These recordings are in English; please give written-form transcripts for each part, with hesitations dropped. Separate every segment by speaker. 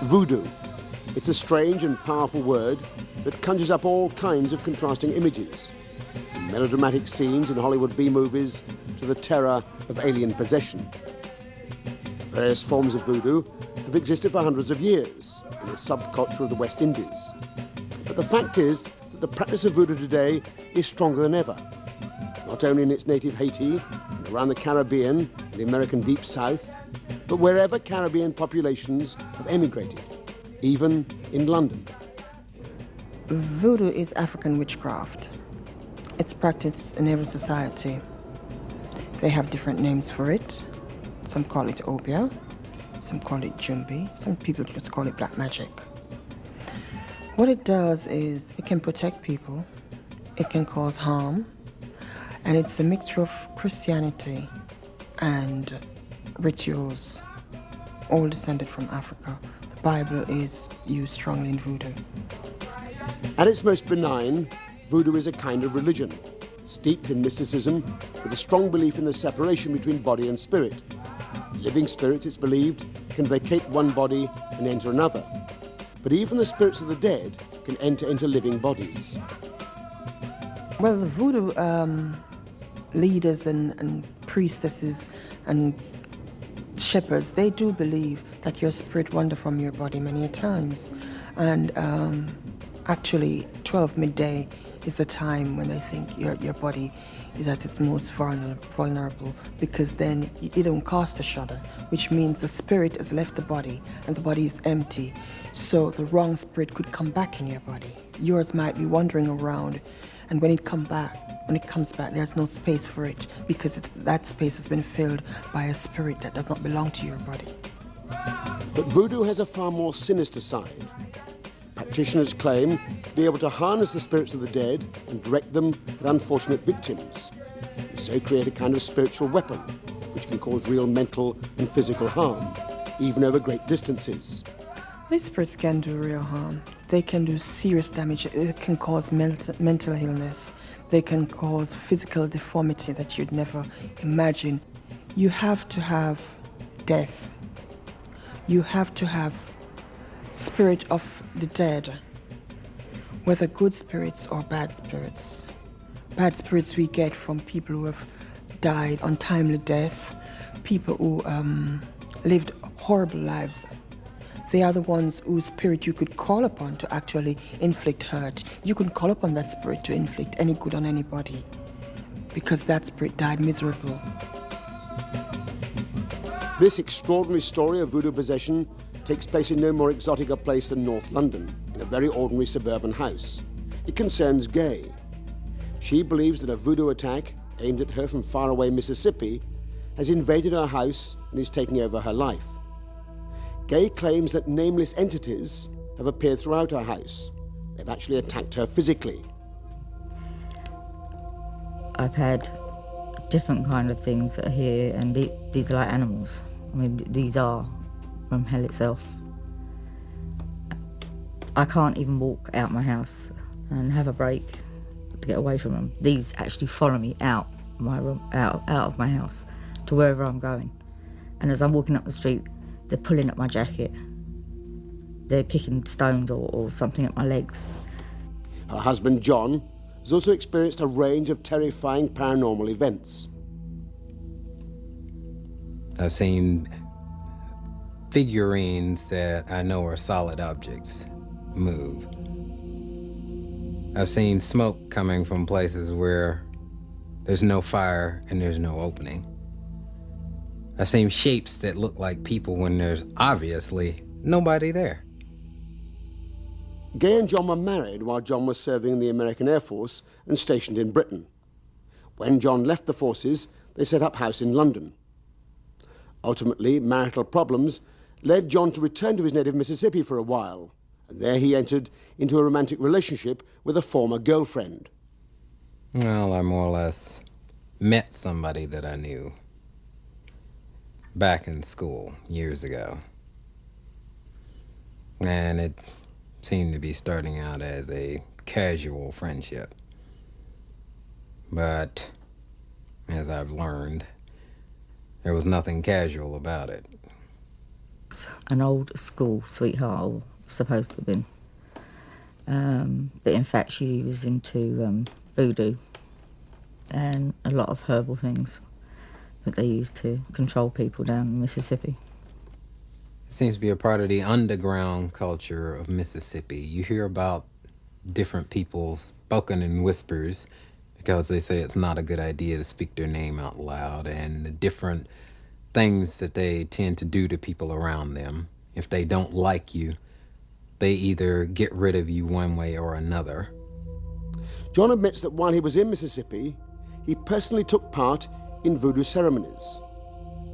Speaker 1: Voodoo. It's a strange and powerful word that conjures up all kinds of contrasting images, from melodramatic scenes in Hollywood B-movies to the terror of alien possession. Various forms of voodoo have existed for hundreds of years in the subculture of the West Indies. But the fact is that the practice of voodoo today is stronger than ever, not only in its native Haiti and around the Caribbean and the American Deep South, but wherever Caribbean populations have emigrated, even in London.
Speaker 2: Voodoo is African witchcraft. It's practiced in every society. They have different names for it. Some call it obia, some call it jumbi, some people just call it black magic. What it does is it can protect people, it can cause harm, and it's a mixture of Christianity and rituals, all descended from Africa. The Bible is used strongly in voodoo.
Speaker 1: At its most benign, voodoo is a kind of religion, steeped in mysticism with a strong belief in the separation between body and spirit. Living spirits, it's believed, can vacate one body and enter another. But even the spirits of the dead can enter into living bodies.
Speaker 2: Well, the voodoo leaders and priestesses and shepherds, they do believe that your spirit wander from your body many a times. And actually, 12 midday is the time when I think your body is at its most vulnerable, because then you don't cast a shudder, which means the spirit has left the body and the body is empty. So the wrong spirit could come back in your body. Yours might be wandering around, and when it comes back, there's no space for it, because that space has been filled by a spirit that does not belong to your body.
Speaker 1: But voodoo has a far more sinister side. Practitioners claim to be able to harness the spirits of the dead and direct them at unfortunate victims, and so create a kind of spiritual weapon which can cause real mental and physical harm, even over great distances.
Speaker 2: These spirits can do real harm. They can do serious damage. It can cause mental illness. They can cause physical deformity that you'd never imagine. You have to have death. You have to have spirit of the dead, whether good spirits or bad spirits. Bad spirits we get from people who have died untimely death, people who lived horrible lives. They are the ones whose spirit you could call upon to actually inflict hurt. You can call upon that spirit to inflict any good on anybody, because that spirit died miserable.
Speaker 1: This extraordinary story of voodoo possession takes place in no more exotic a place than North London, in a very ordinary suburban house. It concerns Gay. She believes that a voodoo attack aimed at her from faraway Mississippi has invaded her house and is taking over her life. Gay claims that nameless entities have appeared throughout her house. They've actually attacked her physically.
Speaker 3: I've had different kind of things that are here, and these are like animals. I mean, these are from hell itself. I can't even walk out my house and have a break to get away from them. These actually follow me out my room, out of my house to wherever I'm going. And as I'm walking up the street, they're pulling at my jacket. They're kicking stones or something at my legs.
Speaker 1: Her husband, John, has also experienced a range of terrifying paranormal events.
Speaker 4: I've seen figurines that I know are solid objects move. I've seen smoke coming from places where there's no fire and there's no opening. I've seen shapes that look like people when there's obviously nobody there.
Speaker 1: Gay and John were married while John was serving in the American Air Force and stationed in Britain. When John left the forces, they set up house in London. Ultimately, marital problems led John to return to his native Mississippi for a while, and there he entered into a romantic relationship with a former girlfriend.
Speaker 4: Well, I more or less met somebody that I knew back in school years ago. And it seemed to be starting out as a casual friendship. But as I've learned, there was nothing casual about it.
Speaker 3: an old school sweetheart, or supposed to have been. But in fact, she was into voodoo and a lot of herbal things that they used to control people down in Mississippi.
Speaker 4: It seems to be a part of the underground culture of Mississippi. You hear about different people spoken in whispers because they say it's not a good idea to speak their name out loud, and the different things that they tend to do to people around them. If they don't like you, they either get rid of you one way or another.
Speaker 1: John admits that while he was in Mississippi, he personally took part in voodoo ceremonies.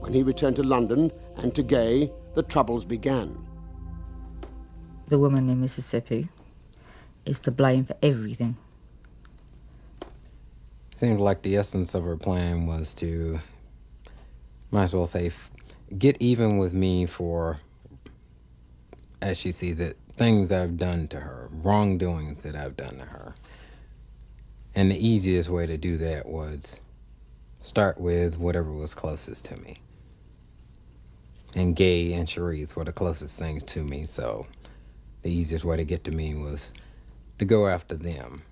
Speaker 1: When he returned to London and to Gay, the troubles began.
Speaker 3: The woman in Mississippi is to blame for everything.
Speaker 4: Seemed like the essence of her plan was to, might as well say, get even with me for, as she sees it, things I've done to her, wrongdoings that I've done to her. And the easiest way to do that was start with whatever was closest to me. And Gay and Cherise were the closest things to me, so the easiest way to get to me was to go after them.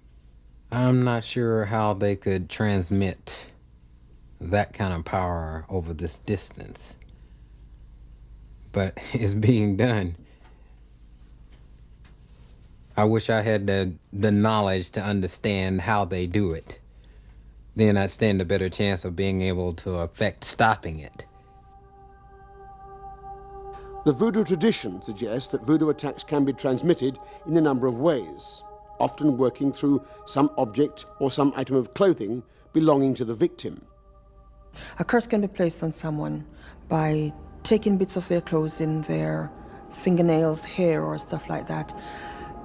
Speaker 4: I'm not sure how they could transmit that kind of power over this distance, but it's being done. I wish I had the knowledge to understand how they do it. Then I'd stand a better chance of being able to affect stopping it.
Speaker 1: The voodoo tradition suggests that voodoo attacks can be transmitted in a number of ways, often working through some object or some item of clothing belonging to the victim.
Speaker 2: A curse can be placed on someone by taking bits of their clothes in their fingernails, hair, or stuff like that.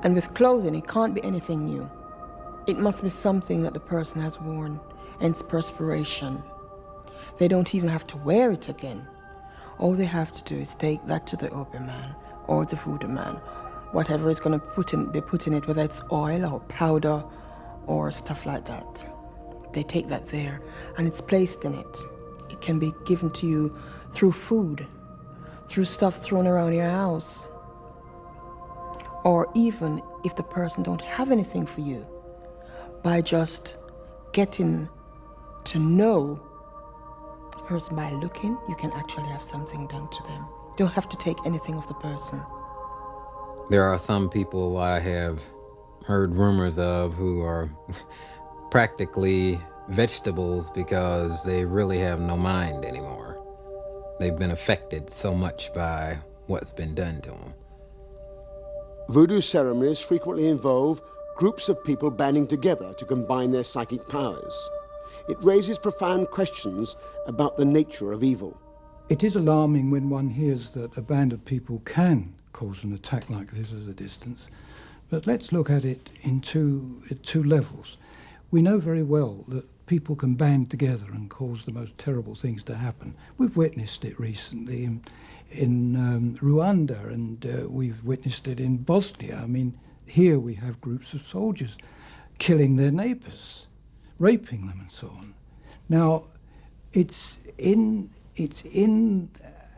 Speaker 2: And with clothing, it can't be anything new. It must be something that the person has worn, hence perspiration. They don't even have to wear it again. All they have to do is take that to the obeah man or the voodoo man, whatever is going to be put in it, whether it's oil or powder or stuff like that. They take that there and it's placed in it. It can be given to you through food, through stuff thrown around your house, or even if the person don't have anything for you, by just getting to know the person by looking, you can actually have something done to them. You don't have to take anything of the person.
Speaker 4: There are some people I have heard rumors of who are practically vegetables because they really have no mind anymore. They've been affected so much by what's been done to them.
Speaker 1: Voodoo ceremonies frequently involve groups of people banding together to combine their psychic powers. It raises profound questions about the nature of evil.
Speaker 5: It is alarming when one hears that a band of people can cause an attack like this at a distance, but let's look at it at two levels. We know very well that people can band together and cause the most terrible things to happen. We've witnessed it recently in Rwanda, and we've witnessed it in Bosnia. I mean, here we have groups of soldiers killing their neighbours, raping them and so on. Now, it's in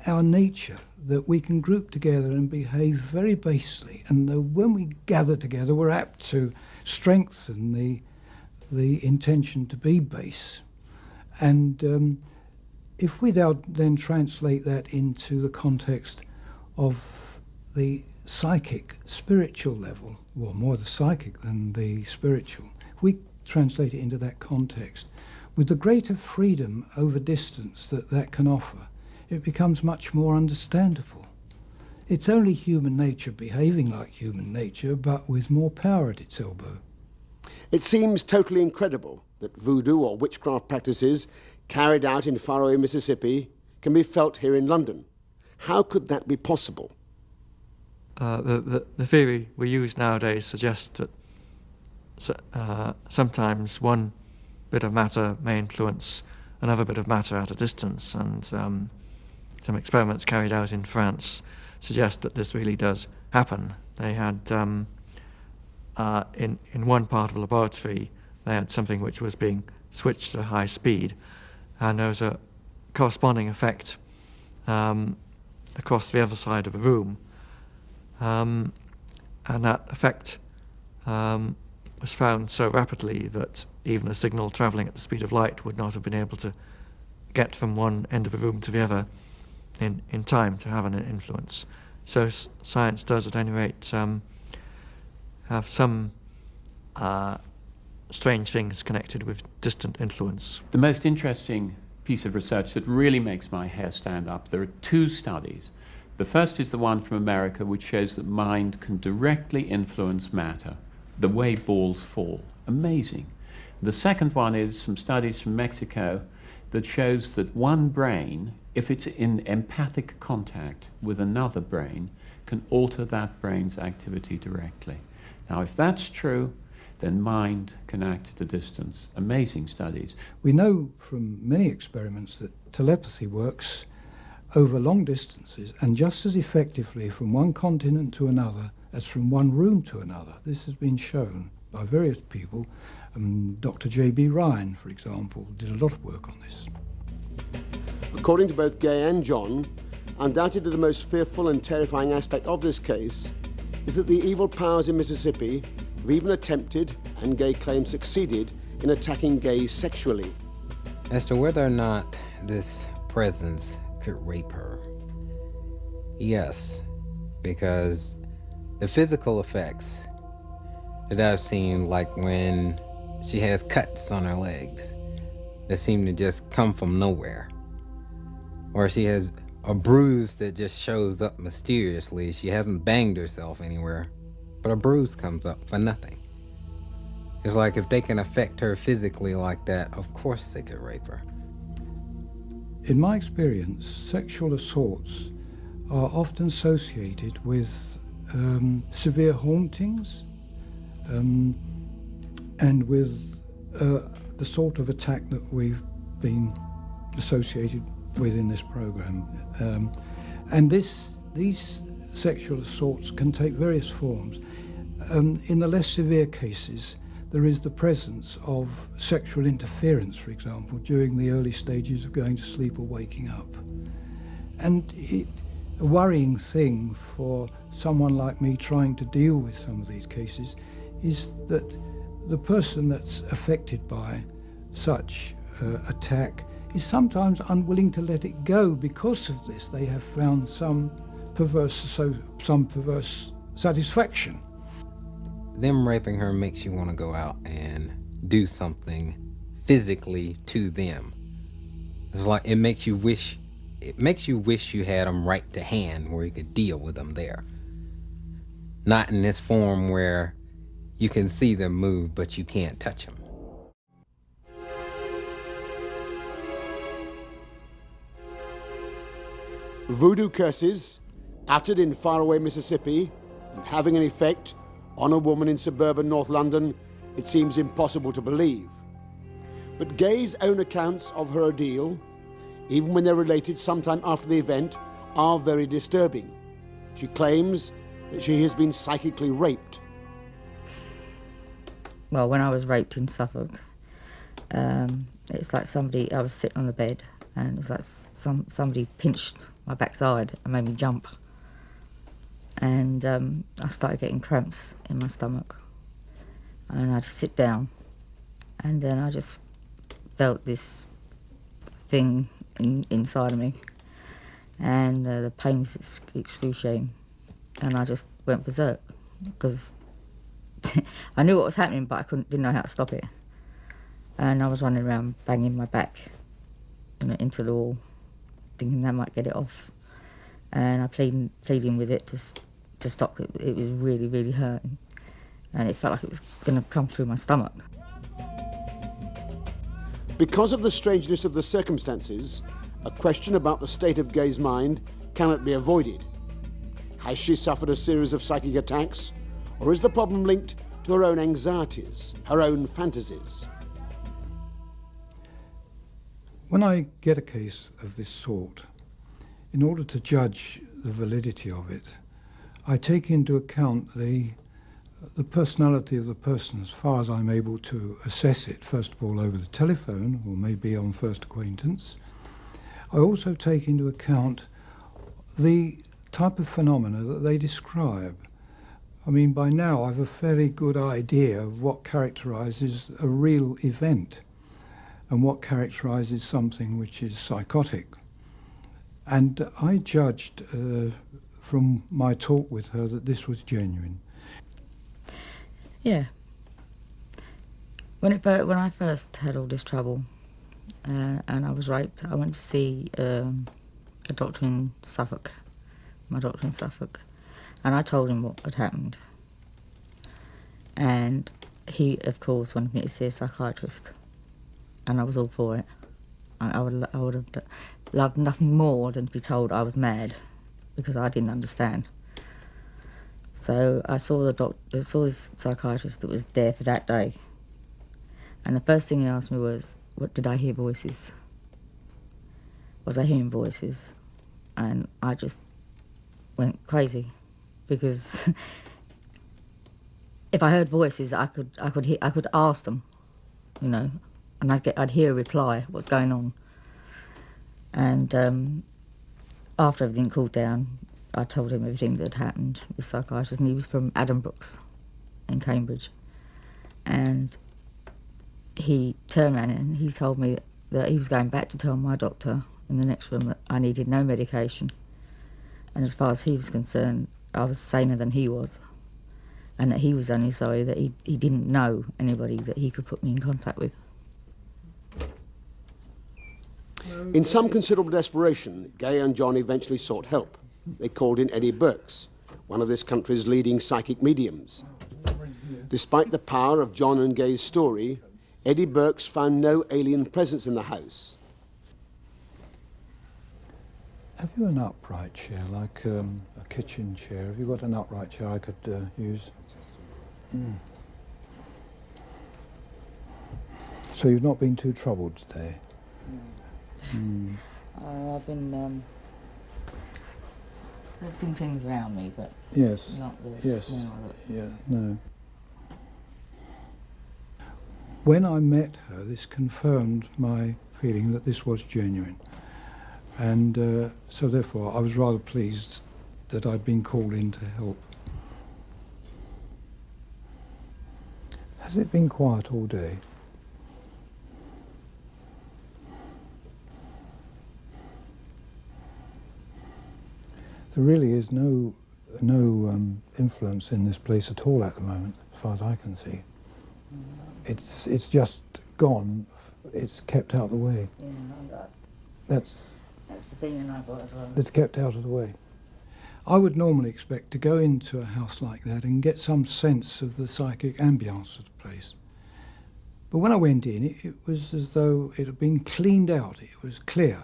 Speaker 5: our nature that we can group together and behave very basely, and when we gather together we're apt to strengthen the intention to be base. And if we then translate that into the context of the psychic, spiritual level, or more the psychic than the spiritual, if we translate it into that context, with the greater freedom over distance that can offer, it becomes much more understandable. It's only human nature behaving like human nature, but with more power at its elbow.
Speaker 1: It seems totally incredible that voodoo or witchcraft practices carried out in faraway Mississippi can be felt here in London. How could that be possible?
Speaker 6: The theory we use nowadays suggests that sometimes one bit of matter may influence another bit of matter at a distance, and some experiments carried out in France suggest that this really does happen. They had, in one part of the laboratory, they had something which was being switched at a high speed, and there was a corresponding effect across the other side of the room. And that effect was found so rapidly that even a signal travelling at the speed of light would not have been able to get from one end of the room to the other in time to have an influence. So science does, at any rate, have some strange things connected with distant influence.
Speaker 7: The most interesting piece of research that really makes my hair stand up, there are two studies. The first is the one from America, which shows that mind can directly influence matter, the way balls fall. Amazing. The second one is some studies from Mexico that shows that one brain, if it's in empathic contact with another brain, can alter that brain's activity directly. Now, if that's true, then mind can act at a distance. Amazing studies.
Speaker 5: We know from many experiments that telepathy works over long distances and just as effectively from one continent to another as from one room to another. This has been shown by various people. Dr. J.B. Ryan, for example, did a lot of work on this.
Speaker 1: According to both Gay and John, undoubtedly the most fearful and terrifying aspect of this case is that the evil powers in Mississippi have even attempted, and Gay claims succeeded, in attacking gays sexually.
Speaker 4: As to whether or not this presence could rape her, yes, because the physical effects that I've seen, like when she has cuts on her legs that seem to just come from nowhere, or she has a bruise that just shows up mysteriously. She hasn't banged herself anywhere, but a bruise comes up for nothing. It's like if they can affect her physically like that, of course they could rape her.
Speaker 5: In my experience, sexual assaults are often associated with severe hauntings and with the sort of attack that we've been associated with in this program. And these sexual assaults can take various forms. In the less severe cases, there is the presence of sexual interference, for example, during the early stages of going to sleep or waking up. And a worrying thing for someone like me trying to deal with some of these cases is that the person that's affected by such attack is sometimes unwilling to let it go because of this. They have found some perverse satisfaction.
Speaker 4: Them raping her makes you want to go out and do something physically to them. It's like it makes you wish you had them right to hand where you could deal with them there. Not in this form where you can see them move but you can't touch them.
Speaker 1: Voodoo curses, uttered in faraway Mississippi, and having an effect on a woman in suburban North London, it seems impossible to believe. But Gay's own accounts of her ordeal, even when they're related sometime after the event, are very disturbing. She claims that she has been psychically raped.
Speaker 3: Well, when I was raped in Suffolk, it's like I was sitting on the bed and it was like somebody pinched my backside and made me jump. And I started getting cramps in my stomach. And I had to sit down. And then I just felt this thing inside of me. And the pain was excruciating. And I just went berserk because I knew what was happening, but I didn't know how to stop it. And I was running around banging my back into the wall, thinking that might get it off. And I pleading with it to stop. It was really, really hurting. And it felt like it was going to come through my stomach.
Speaker 1: Because of the strangeness of the circumstances, a question about the state of Gay's mind cannot be avoided. Has she suffered a series of psychic attacks, or is the problem linked to her own anxieties, her own fantasies?
Speaker 5: When I get a case of this sort, in order to judge the validity of it, I take into account the personality of the person as far as I'm able to assess it, first of all over the telephone or maybe on first acquaintance. I also take into account the type of phenomena that they describe. I mean, by now I've a fairly good idea of what characterises a real event and what characterises something which is psychotic. And I judged from my talk with her that this was genuine.
Speaker 3: Yeah. When I first had all this trouble and I was raped, I went to see a doctor in Suffolk, my doctor in Suffolk, and I told him what had happened. And he, of course, wanted me to see a psychiatrist, and I was all for it. I would have loved nothing more than to be told I was mad, because I didn't understand. So I saw this psychiatrist that was there for that day. And the first thing he asked me was, what did I hear voices? Was I hearing voices? And I just went crazy, because if I heard voices, I could ask them, you know, and I'd hear a reply, what's going on. And after everything cooled down, I told him everything that had happened with the psychiatrist, and he was from Addenbrooke's in Cambridge. And he turned around and he told me that he was going back to tell my doctor in the next room that I needed no medication. And as far as he was concerned, I was saner than he was. And that he was only sorry that he didn't know anybody that he could put me in contact with.
Speaker 1: In some considerable desperation, Gay and John eventually sought help. They called in Eddie Burks, one of this country's leading psychic mediums. Despite the power of John and Gay's story, Eddie Burks found no alien presence in the house.
Speaker 5: Have you an upright chair, like a kitchen chair? Have you got an upright chair I could use? So you've not been too troubled today?
Speaker 3: I've been... there's been things around me, but
Speaker 5: Yes.
Speaker 3: not the smell of it.
Speaker 5: Yeah, no. When I met her, this confirmed my feeling that this was genuine. And so therefore I was rather pleased that I'd been called in to help. Has it been quiet all day? There really is no influence in this place at all at the moment, as far as I can see. It's just gone. It's kept out of the way.
Speaker 3: Yeah,
Speaker 5: That's
Speaker 3: the feeling I've got as well.
Speaker 5: It's kept out of the way. I would normally expect to go into a house like that and get some sense of the psychic ambience of the place. But when I went in, it was as though it had been cleaned out. It was clear.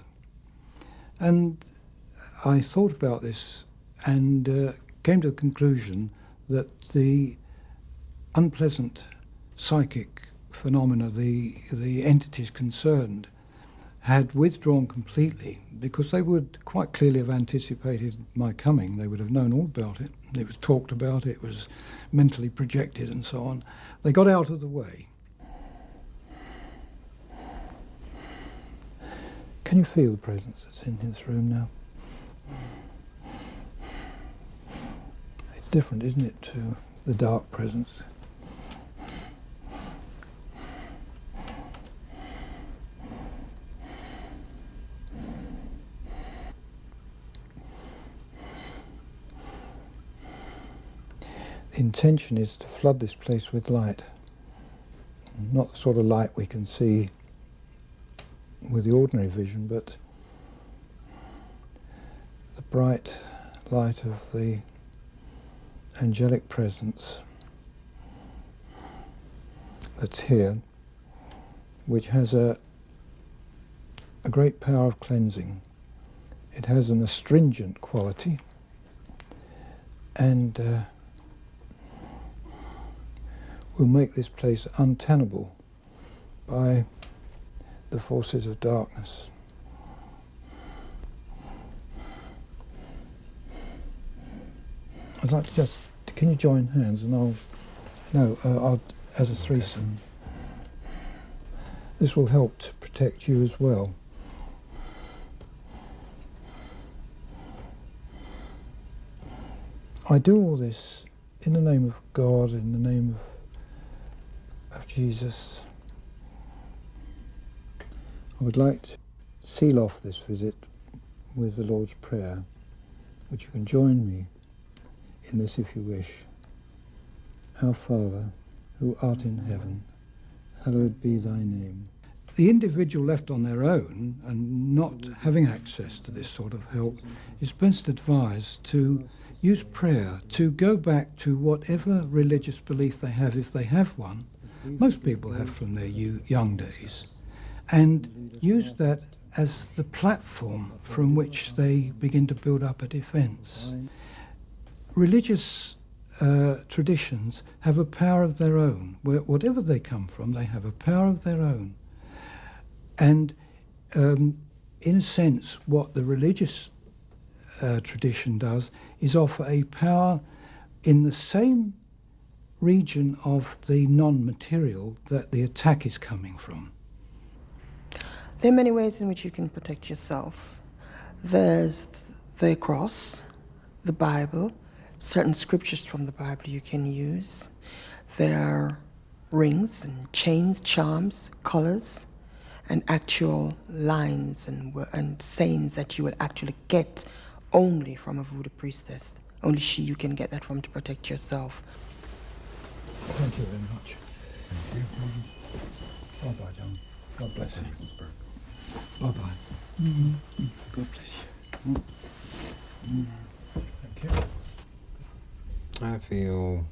Speaker 5: And I thought about this and came to the conclusion that the unpleasant psychic phenomena, the entities concerned, had withdrawn completely, because they would quite clearly have anticipated my coming. They would have known all about it. It was talked about, it was mentally projected and so on. They got out of the way. Can you feel the presence that's in this room now? It's different, isn't it, to the dark presence? The intention is to flood this place with light. Not the sort of light we can see with the ordinary vision, but the bright light of the angelic presence that's here, which has a great power of cleansing. It has an astringent quality, and will make this place untenable by the forces of darkness. I'd like to just, can you join hands and I'll as a threesome. This will help to protect you as well. I do all this in the name of God, in the name of Jesus. I would like to seal off this visit with the Lord's Prayer, which you can join me in this if you wish. Our Father, who art in heaven, hallowed be thy name. The individual left on their own and not having access to this sort of help is best advised to use prayer, to go back to whatever religious belief they have, if they have one. Most people have from their young days, and use that as the platform from which they begin to build up a defence. Religious traditions have a power of their own. Whatever they come from, they have a power of their own. And in a sense, what the religious tradition does is offer a power in the same region of the non-material that the attack is coming from.
Speaker 2: There are many ways in which you can protect yourself. There's the cross, the Bible, certain scriptures from the Bible you can use. There are rings and chains, charms, colors, and actual lines and sayings that you will actually get only from a voodoo priestess. Only you can get that from to protect yourself.
Speaker 5: Thank you very much. Thank you. Bye-bye, John. God bless you. Bye-bye. God bless you. Thank you.
Speaker 4: I feel,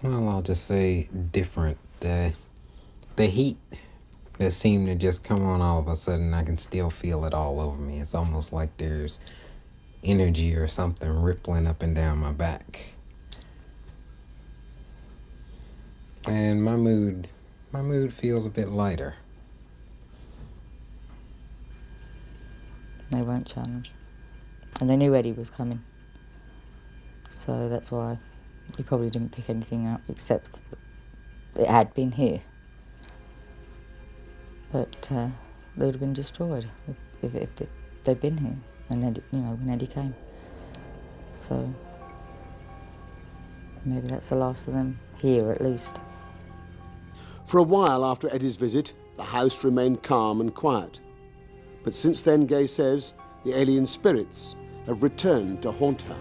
Speaker 4: well, I'll just say different. The heat that seemed to just come on all of a sudden, I can still feel it all over me. It's almost like there's energy or something rippling up and down my back. And my mood feels a bit lighter.
Speaker 3: They won't challenge. And they knew Eddie was coming. So that's why he probably didn't pick anything up, except it had been here. But they would have been destroyed if they'd been here, and Eddie, when Eddie came. So maybe that's the last of them here, at least.
Speaker 1: For a while after Eddie's visit, the house remained calm and quiet. But since then, Gay says, the alien spirits have returned to haunt her.